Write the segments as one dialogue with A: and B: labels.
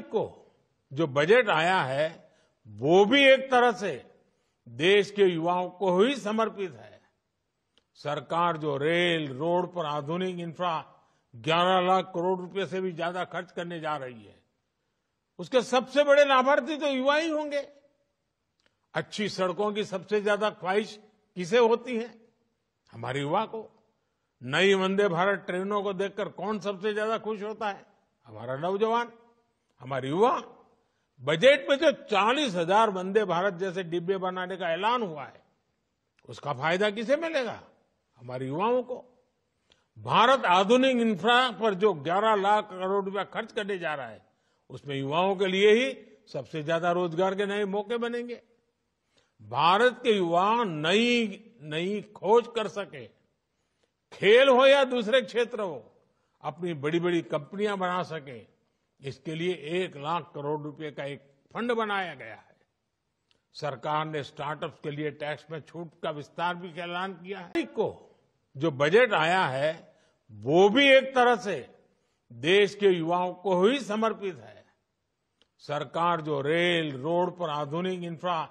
A: को जो बजट आया है वो भी एक तरह से देश के युवाओं को ही समर्पित है। सरकार जो रेल रोड पर आधुनिक इंफ्रा 11 लाख करोड़ रुपए से भी ज्यादा खर्च करने जा रही है, उसके सबसे बड़े लाभार्थी तो युवा ही होंगे। अच्छी सड़कों की सबसे ज्यादा ख्वाहिश किसे होती है? हमारे युवा को। नई वंदे भारत ट्रेनों को देखकर कौन सबसे ज्यादा खुश होता है? हमारा नौजवान, हमारे युवा। बजट में जो 40,000 वंदे भारत जैसे डिब्बे बनाने का ऐलान हुआ है, उसका फायदा किसे मिलेगा? हमारे युवाओं को। भारत आधुनिक इंफ्रा पर जो 11 लाख करोड़ रुपया खर्च करने जा रहा है, उसमें युवाओं के लिए ही सबसे ज्यादा रोजगार के नए मौके बनेंगे। भारत के युवा नई खोज कर सके, खेल हो या दूसरे क्षेत्र हो, अपनी बड़ी बड़ी कंपनियां बना सके, इसके लिए 1 लाख करोड़ रुपए का एक फंड बनाया गया है। सरकार ने स्टार्टअप्स के लिए टैक्स में छूट का विस्तार भी ऐलान किया है। को जो बजट आया है वो भी एक तरह से देश के युवाओं को ही समर्पित है। सरकार जो रेल रोड पर आधुनिक इंफ्रा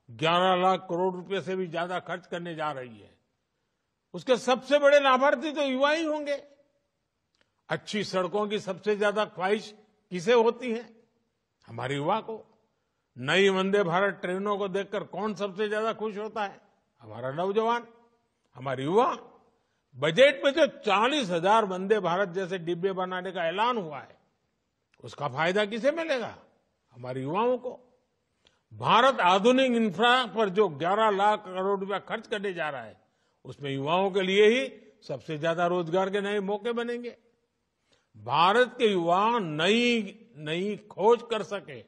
A: 11 लाख करोड़ रुपए से भी ज्यादा खर्च करने जा रही है, उसके सबसे बड़े लाभार्थी तो युवा ही होंगे। अच्छी सड़कों की सबसे ज्यादा ख्वाहिश किसे होती है? हमारे युवा को। नई वंदे भारत ट्रेनों को देखकर कौन सबसे ज्यादा खुश होता है? हमारा नौजवान, हमारे युवा। बजट में जो 40,000 वंदे भारत जैसे डिब्बे बनाने का ऐलान हुआ है, उसका फायदा किसे मिलेगा? हमारे युवाओं को। भारत आधुनिक इंफ्रा पर जो 11 लाख करोड़ रुपया खर्च करने जा रहा है, उसमें युवाओं के लिए ही सबसे ज्यादा रोजगार के नए मौके बनेंगे। भारत के युवा नई खोज कर सके,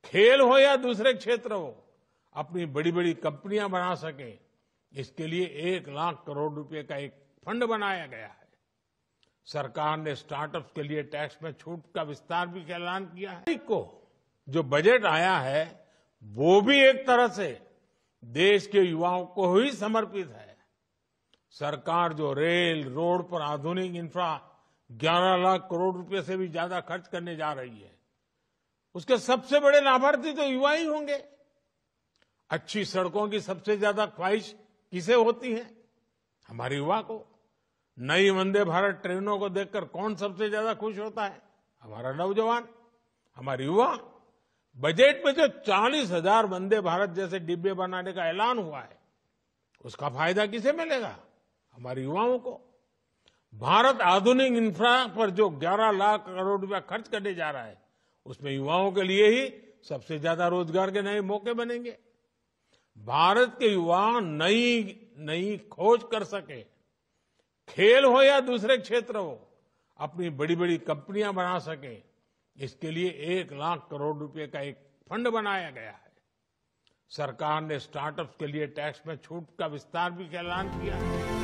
A: खेल हो या दूसरे क्षेत्र हो, अपनी बड़ी बड़ी कंपनियां बना सके, इसके लिए 1 लाख करोड़ रुपए का एक फंड बनाया गया है। सरकार ने स्टार्टअप्स के लिए टैक्स में छूट का विस्तार भी ऐलान किया है। को जो बजट आया है वो भी एक तरह से देश के युवाओं को ही समर्पित है। सरकार जो रेल रोड पर आधुनिक इंफ्रा 11 लाख करोड़ रुपए से भी ज्यादा खर्च करने जा रही है, उसके सबसे बड़े लाभार्थी तो युवा ही होंगे। अच्छी सड़कों की सबसे ज्यादा ख्वाहिश किसे होती है? हमारे युवा को। नई वंदे भारत ट्रेनों को देखकर कौन सबसे ज्यादा खुश होता है? हमारा नौजवान, हमारे युवा। बजट में जो 40,000 वंदे भारत जैसे डिब्बे बनाने का ऐलान हुआ है, उसका फायदा किसे मिलेगा? हमारे युवाओं को। भारत आधुनिक इंफ्रा पर जो 11 लाख करोड़ रुपया खर्च करने जा रहा है, उसमें युवाओं के लिए ही सबसे ज्यादा रोजगार के नए मौके बनेंगे। भारत के युवा नई खोज कर सके, खेल हो या दूसरे क्षेत्र हो, अपनी बड़ी बड़ी कंपनियां बना सके, इसके लिए 1 लाख करोड़ रुपए का एक फंड बनाया गया है। सरकार ने स्टार्टअप्स के लिए टैक्स में छूट का विस्तार भी ऐलान किया है।